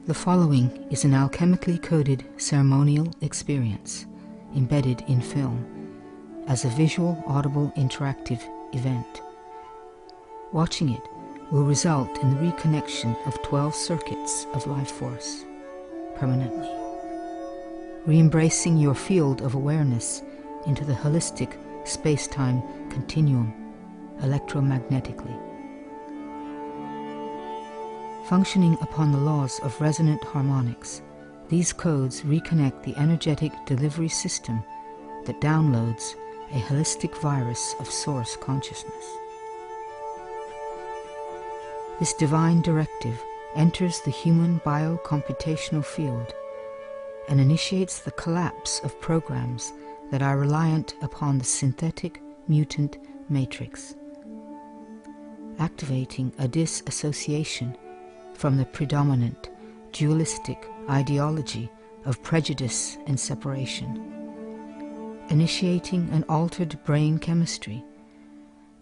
The following is an alchemically coded ceremonial experience embedded in film as a visual, audible, interactive event. Watching it will result in the reconnection of 12 circuits of life force permanently, re-embracing your field of awareness into the holistic space-time continuum electromagnetically. Functioning upon the laws of resonant harmonics, these codes reconnect the energetic delivery system that downloads a holistic virus of source consciousness. This divine directive enters the human biocomputational field and initiates the collapse of programs that are reliant upon the synthetic mutant matrix, activating a disassociation from the predominant dualistic ideology of prejudice and separation, initiating an altered brain chemistry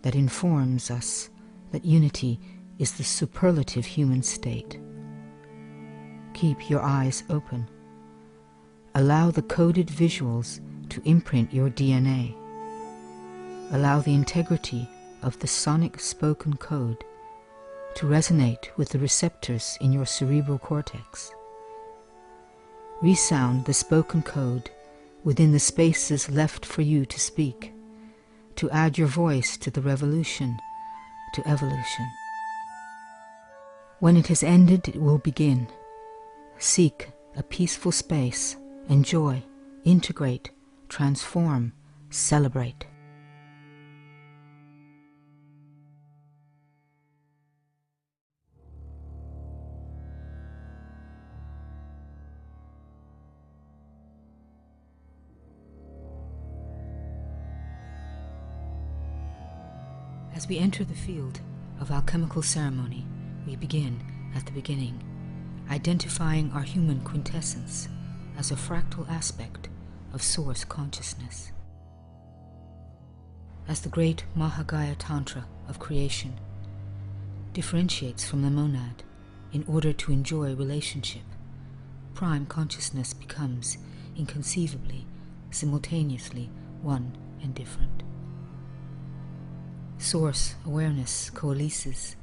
that informs us that unity is the superlative human state. Keep your eyes open. Allow the coded visuals to imprint your DNA. Allow the integrity of the sonic spoken code to resonate with the receptors in your cerebral cortex. Resound the spoken code within the spaces left for you to speak, to add your voice to the revolution, to evolution. When it has ended, it will begin. Seek a peaceful space, enjoy, integrate, transform, celebrate. As we enter the field of alchemical ceremony, we begin at the beginning, identifying our human quintessence as a fractal aspect of source consciousness. As the great Mahagaya Tantra of creation differentiates from the monad in order to enjoy relationship, prime consciousness becomes inconceivably, simultaneously one and different. Source awareness coalesces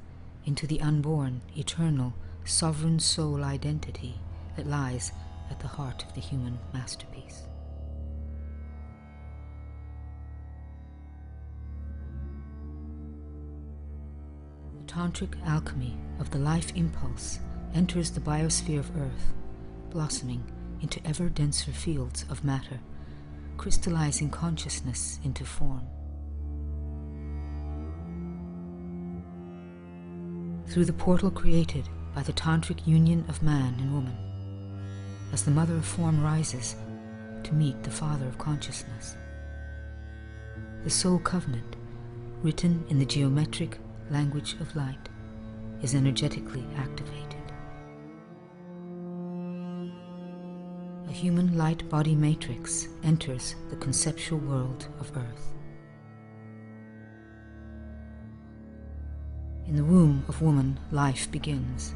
into the unborn, eternal, sovereign soul identity that lies at the heart of the human masterpiece. The tantric alchemy of the life impulse enters the biosphere of Earth, blossoming into ever denser fields of matter, crystallizing consciousness into form. Through the portal created by the tantric union of man and woman, as the mother of form rises to meet the father of consciousness, the soul covenant, written in the geometric language of light, is energetically activated. A human light body matrix enters the conceptual world of Earth. In the womb of woman, life begins.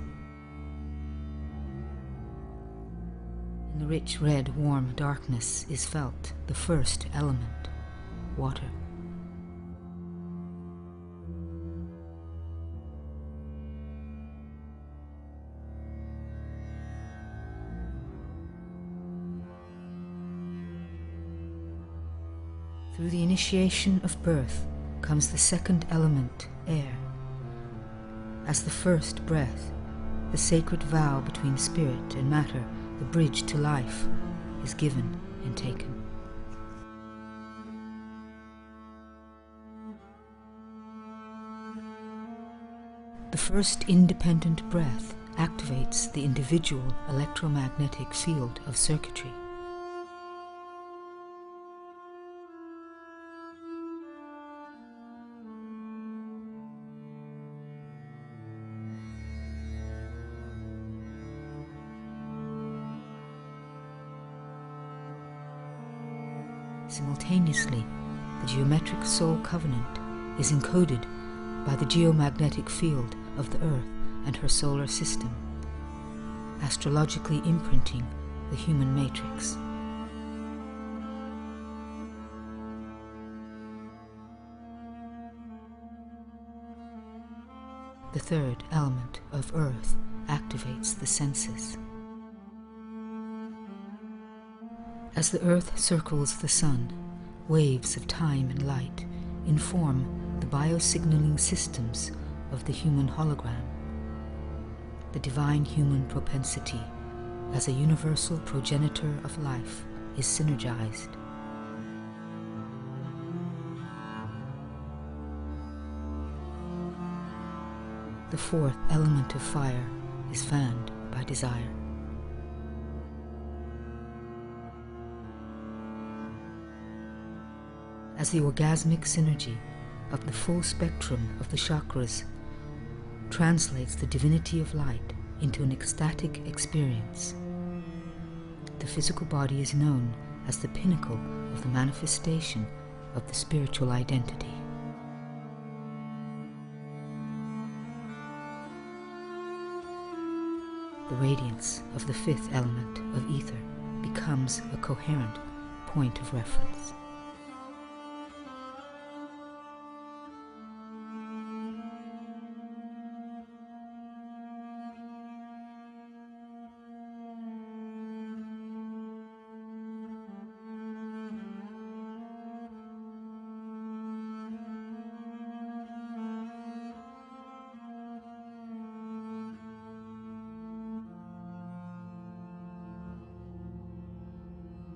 In the rich red, warm darkness is felt the first element, water. Through the initiation of birth comes the second element, air. As the first breath, the sacred vow between spirit and matter, the bridge to life, is given and taken. The first independent breath activates the individual electromagnetic field of circuitry. Simultaneously, the geometric soul covenant is encoded by the geomagnetic field of the Earth and her solar system, astrologically imprinting the human matrix. The third element of earth activates the senses. As the earth circles the sun, waves of time and light inform the biosignaling systems of the human hologram. The divine human propensity, as a universal progenitor of life, is synergized. The fourth element of fire is fanned by desire. As the orgasmic synergy of the full spectrum of the chakras translates the divinity of light into an ecstatic experience, the physical body is known as the pinnacle of the manifestation of the spiritual identity. The radiance of the fifth element of ether becomes a coherent point of reference.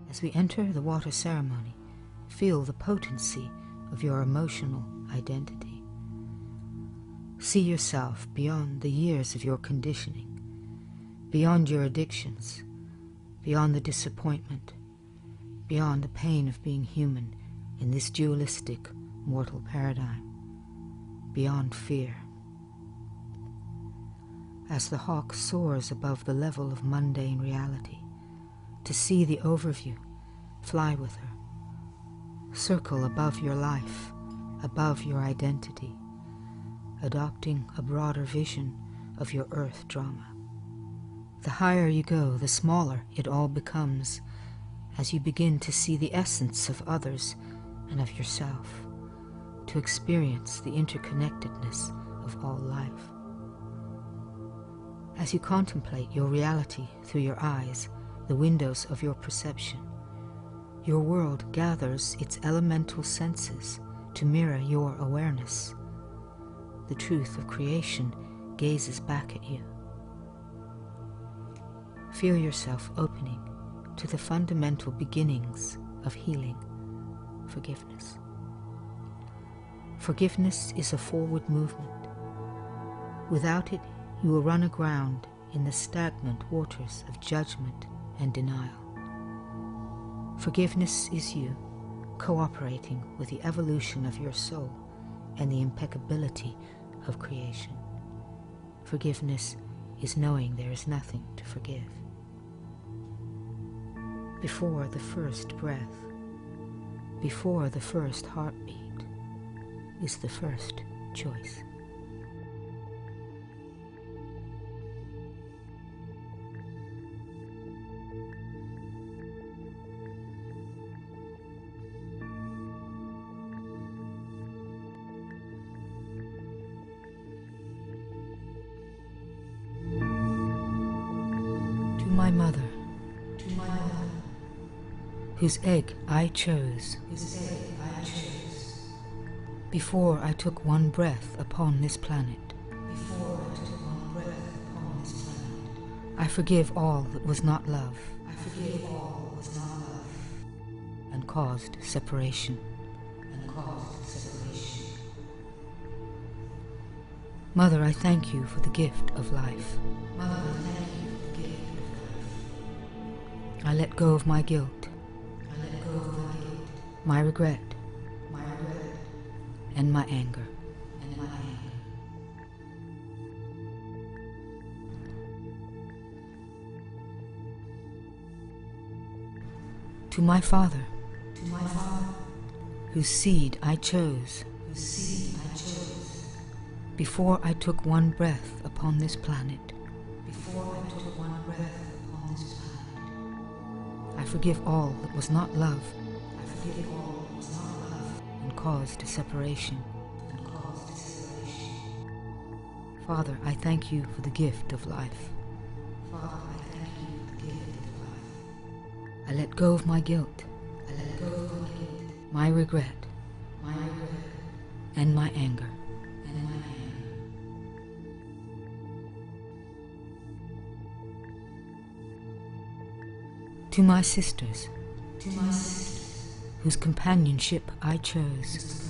As we enter the water ceremony, feel the potency of your emotional identity. See yourself beyond the years of your conditioning, beyond your addictions, beyond the disappointment, beyond the pain of being human in this dualistic, mortal paradigm, beyond fear. As the hawk soars above the level of mundane reality, to see the overview, fly with her. Circle above your life, above your identity, adopting a broader vision of your earth drama. The higher you go, the smaller it all becomes, as you begin to see the essence of others and of yourself, to experience the interconnectedness of all life. As you contemplate your reality through your eyes, the windows of your perception, your world gathers its elemental senses to mirror your awareness. The truth of creation gazes back at you. Feel yourself opening to the fundamental beginnings of healing, forgiveness. Forgiveness is a forward movement. Without it, you will run aground in the stagnant waters of judgment and denial. Forgiveness is you cooperating with the evolution of your soul and the impeccability of creation. Forgiveness is knowing there is nothing to forgive. Before the first breath, before the first heartbeat, is the first choice. My mother, whose egg I chose, before I took one breath upon this planet. I forgive all that was not love, and caused separation. Mother, I thank you for the gift of life. I let go of my guilt, my regret, and my anger. To my father, whose seed I chose, before I took one breath upon this planet. before I took one breath upon this planet. I forgive all that was not love. I forgive all that was not love and caused separation. Father, I thank you for the gift of life. Father, I thank you for the gift of life. I let go of my guilt. I let go of my guilt. My regret. My regret. And my anger. And my anger. To my sisters. To my sisters. Whose companionship I chose.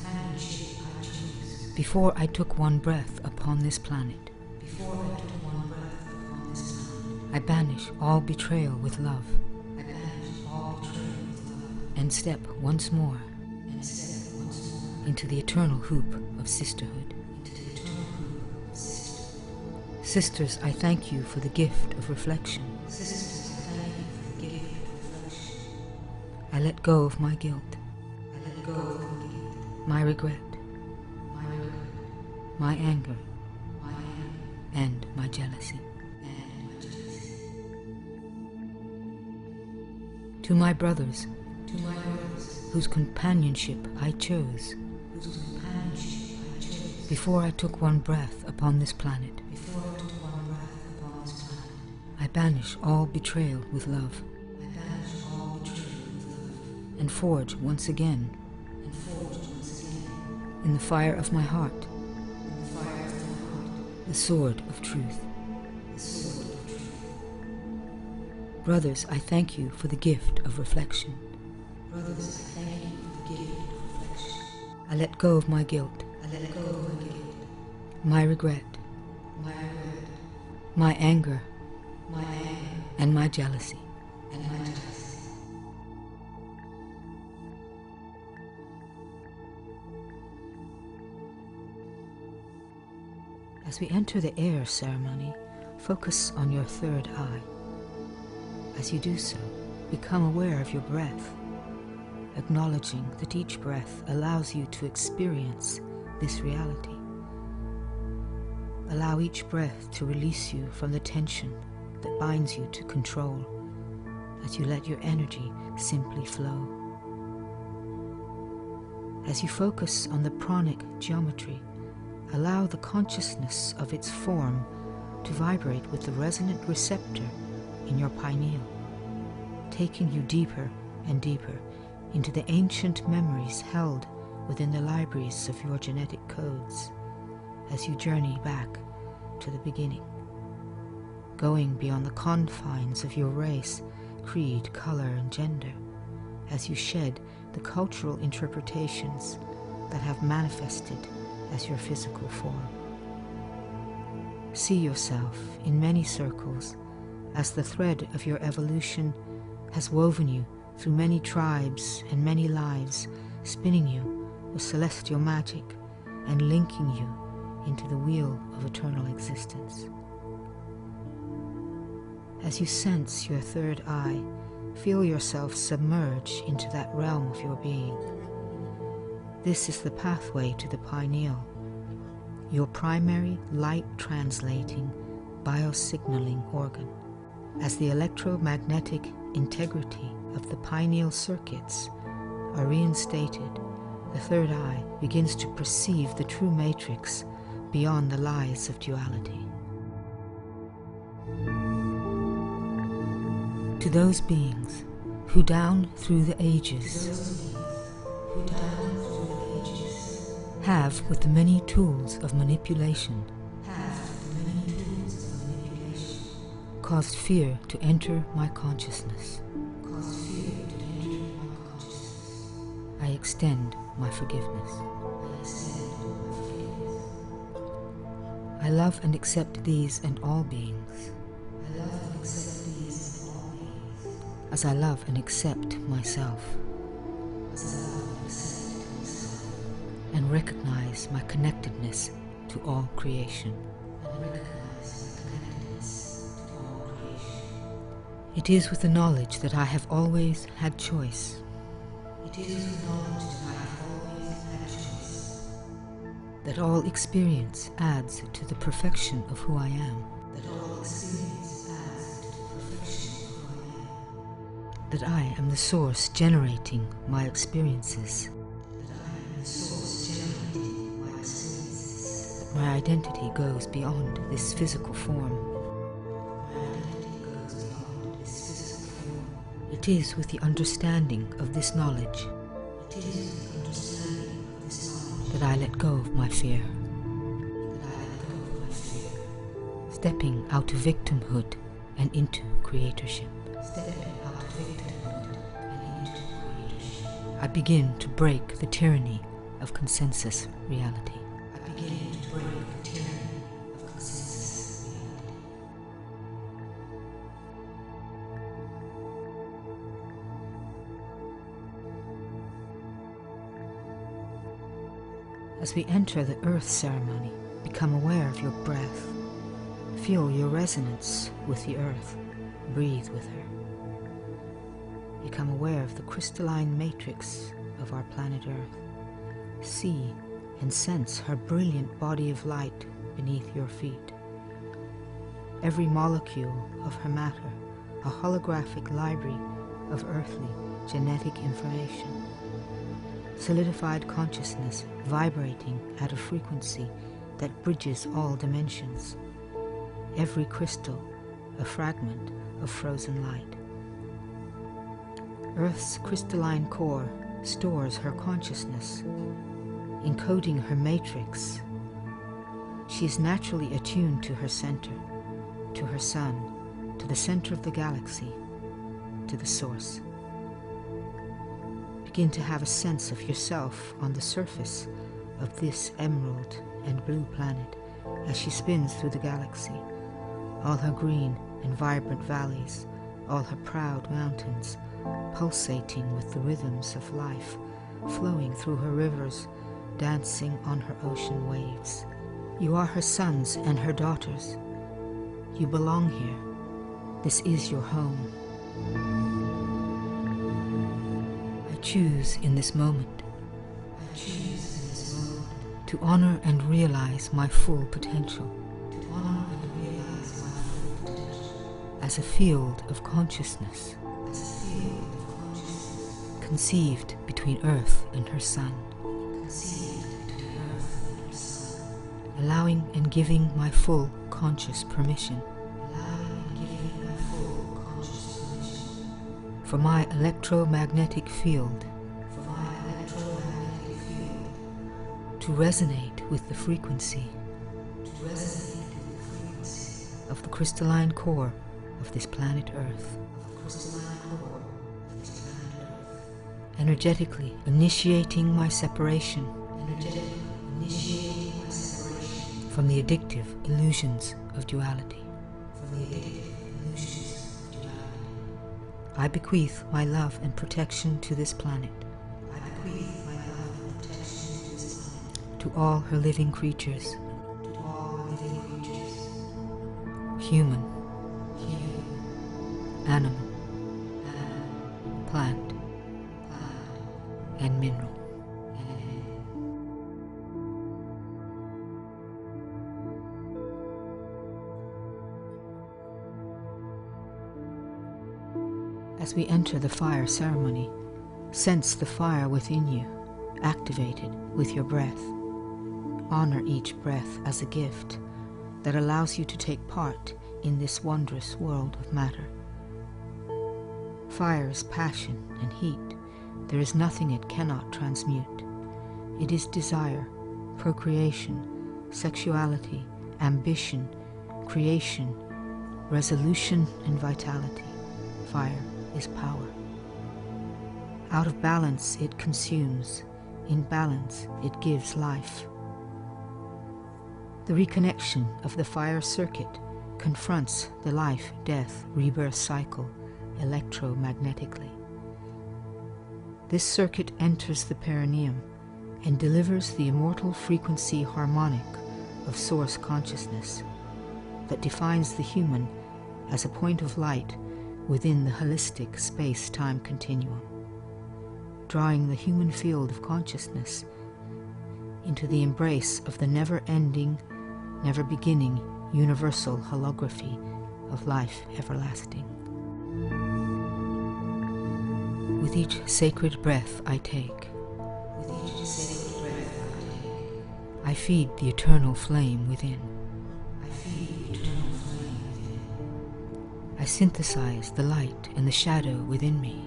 Before I took one breath upon this planet. Before I took one breath upon this planet. I banish all betrayal with love. I banish all betrayal with love. And step once more. And step once more. Into the eternal hoop of sisterhood. Into the eternal hoop of sisterhood. Sisters, I thank you for the gift of reflection. Sisters, I thank you for the gift of reflection. I let go of my guilt. I let go of my guilt. My regret. My anger, and my jealousy. To my brothers, whose companionship I chose, before I took one breath upon this planet, I banish all betrayal with love, and forge once again, in the fire of my heart, the sword of truth. Brothers, I thank you for the gift of reflection. I let go of my guilt. My regret. My anger. And my jealousy. As we enter the air ceremony, focus on your third eye. As you do so, become aware of your breath, acknowledging that each breath allows you to experience this reality. Allow each breath to release you from the tension that binds you to control, as you let your energy simply flow. As you focus on the pranic geometry, allow the consciousness of its form to vibrate with the resonant receptor in your pineal, taking you deeper and deeper into the ancient memories held within the libraries of your genetic codes as you journey back to the beginning, going beyond the confines of your race, creed, color, and gender, as you shed the cultural interpretations that have manifested as your physical form. See yourself in many circles as the thread of your evolution has woven you through many tribes and many lives, spinning you with celestial magic and linking you into the wheel of eternal existence. As you sense your third eye, feel yourself submerge into that realm of your being. This is the pathway to the pineal, your primary light-translating biosignaling organ. As the electromagnetic integrity of the pineal circuits are reinstated, the third eye begins to perceive the true matrix beyond the lies of duality. To those beings who down through the ages have, with the many tools of manipulation, caused fear to enter my consciousness, I extend my forgiveness. I love and accept these and all beings, as I love and accept myself, and recognize my connectedness to all creation. It is with the knowledge that I have always had choice. That all experience adds to the perfection of who I am. that I am the source generating my experiences. That my identity goes beyond this physical form. It is with the understanding of this knowledge that I let go of my fear. Stepping out of victimhood and into creatorship. I begin to break the tyranny of consensus reality. As we enter the earth ceremony, become aware of your breath. Feel your resonance with the earth. Breathe with her. Become aware of the crystalline matrix of our planet Earth. See and sense her brilliant body of light beneath your feet. Every molecule of her matter, a holographic library of earthly genetic information. Solidified consciousness vibrating at a frequency that bridges all dimensions. Every crystal a fragment of frozen light. Earth's crystalline core stores her consciousness, encoding her matrix. She is naturally attuned to her center, to her sun, to the center of the galaxy, to the source. Begin to have a sense of yourself on the surface of this emerald and blue planet as she spins through the galaxy, all her green and vibrant valleys, all her proud mountains, pulsating with the rhythms of life, flowing through her rivers, dancing on her ocean waves. You are her sons and her daughters. You belong here. This is your home. I choose in this moment to honor and realize my full potential. As a field of consciousness, conceived between Earth and her sun, allowing and giving my full conscious permission for my electromagnetic field to resonate with the frequency of the crystalline core of this planet Earth. Energetically initiating my separation from the addictive illusions of duality. I bequeath my love and protection to this planet, to all her living creatures, human, animal, plant, and mineral. As we enter the fire ceremony, sense the fire within you, activated with your breath. Honor each breath as a gift that allows you to take part in this wondrous world of matter. Fire is passion and heat. There is nothing it cannot transmute. It is desire, procreation, sexuality, ambition, creation, resolution, and vitality. Fire is power. Out of balance it consumes. In balance it gives life. The reconnection of the fire circuit confronts the life, death, rebirth cycle electromagnetically. This circuit enters the perineum and delivers the immortal frequency harmonic of source consciousness that defines the human as a point of light within the holistic space-time continuum, drawing the human field of consciousness into the embrace of the never-ending, never-beginning universal holography of life everlasting. With each sacred breath I take, I feed the eternal flame within. I synthesize the light and the shadow within me.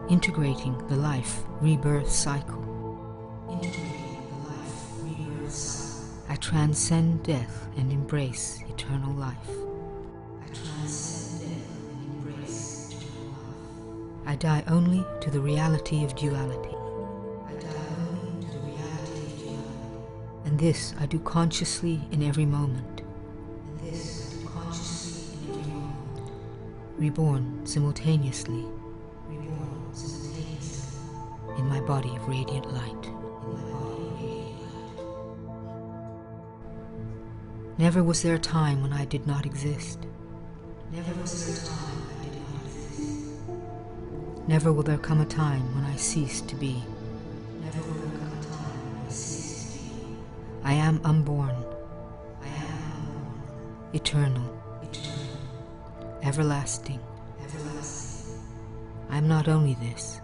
Integrating the life rebirth cycle. I transcend death and embrace eternal life. I die only to the reality of duality. And this I do consciously in every moment. Reborn simultaneously in my body of radiant light. Never was there a time when I did not exist. Never will there come a time when I cease to be. I am unborn, eternal, everlasting. I am not only this,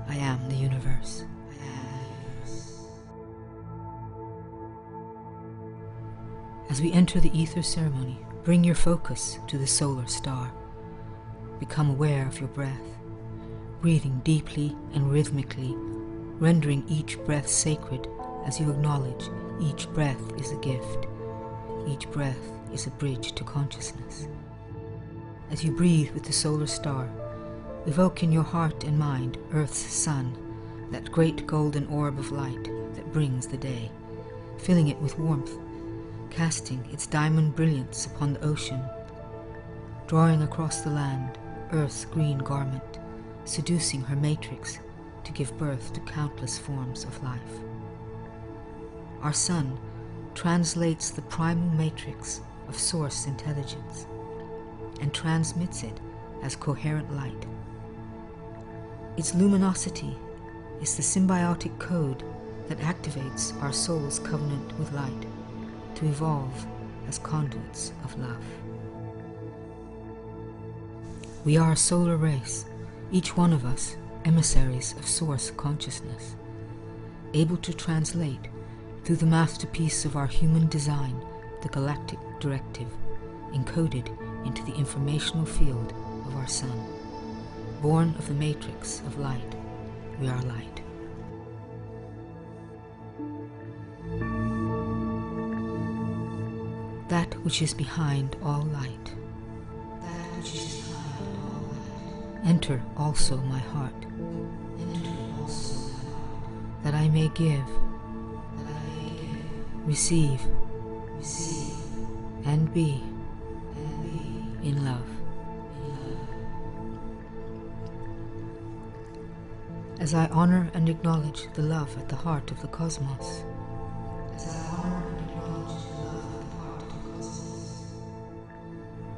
I am the universe. As we enter the ether ceremony, bring your focus to the solar star. Become aware of your breath, breathing deeply and rhythmically, rendering each breath sacred as you acknowledge each breath is a gift. Each breath is a bridge to consciousness. As you breathe with the solar star, evoke in your heart and mind Earth's sun, that great golden orb of light that brings the day, filling it with warmth, casting its diamond brilliance upon the ocean, drawing across the land Earth's green garment, seducing her matrix to give birth to countless forms of life. Our sun translates the primal matrix of source intelligence and transmits it as coherent light. Its luminosity is the symbiotic code that activates our soul's covenant with light to evolve as conduits of love. We are a solar race, each one of us emissaries of source consciousness, able to translate through the masterpiece of our human design the galactic directive encoded into the informational field of our sun. Born of the matrix of light, we are light. That which is behind all light. Enter also my heart, that I may give, receive, and be in love. As I honor and acknowledge the love at the heart of the cosmos,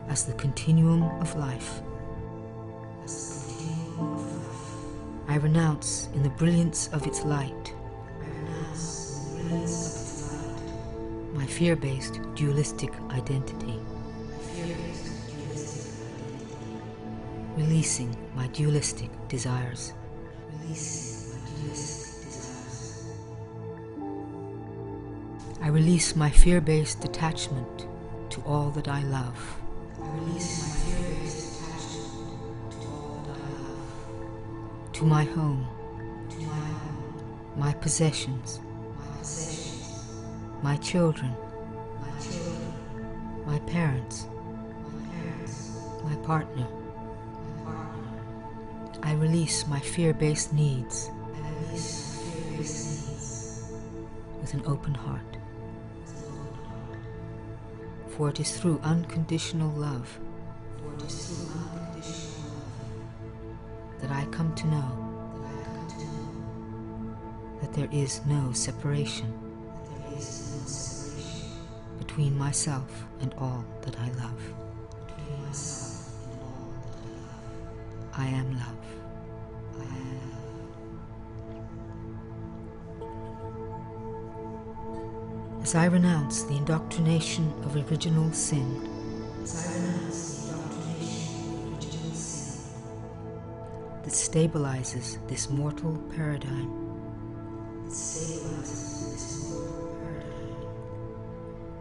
as the continuum of life, I renounce in the brilliance of its light my fear-based dualistic identity, releasing my dualistic desires. I release my fear-based attachment to all that I love. To my home, my possessions, my children, my parents, my partner. I release my fear-based needs with an open heart. For it is through unconditional love that I come to know that there is no separation between myself and all that I love. I am love. As I renounce the indoctrination of original sin, that stabilizes this mortal paradigm.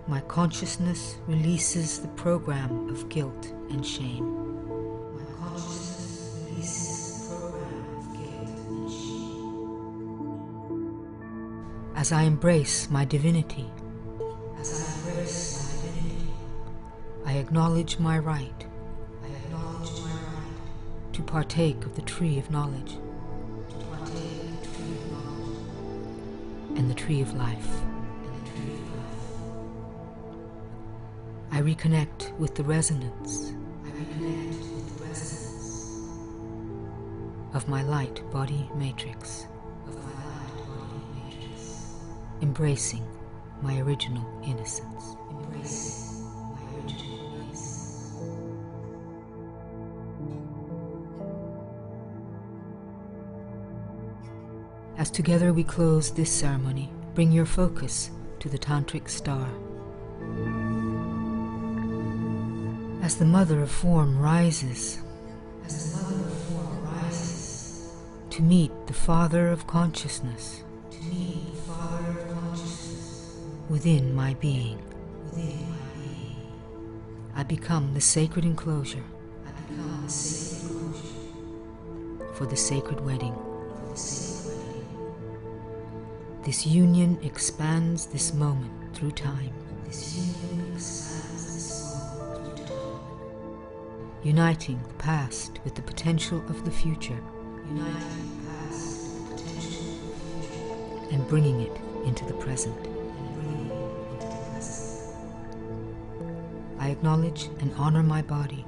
My consciousness releases the program of guilt and shame. As I embrace my divinity, I acknowledge my right to partake of the tree of knowledge and the tree of life. I reconnect with the resonance of my light body matrix, embracing my original innocence. As together we close this ceremony, bring your focus to the tantric star. As the mother of form rises to meet the father of consciousness within my being, I become the sacred enclosure for the sacred wedding. This union expands this moment through time. Uniting the past with the potential of the future. And bringing it into the present. I acknowledge and honor my body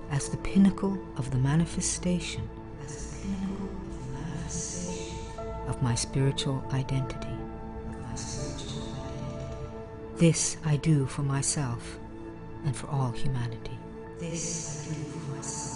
as the pinnacle of the manifestation of my spiritual identity. This I do for myself and for all humanity. This I do for myself.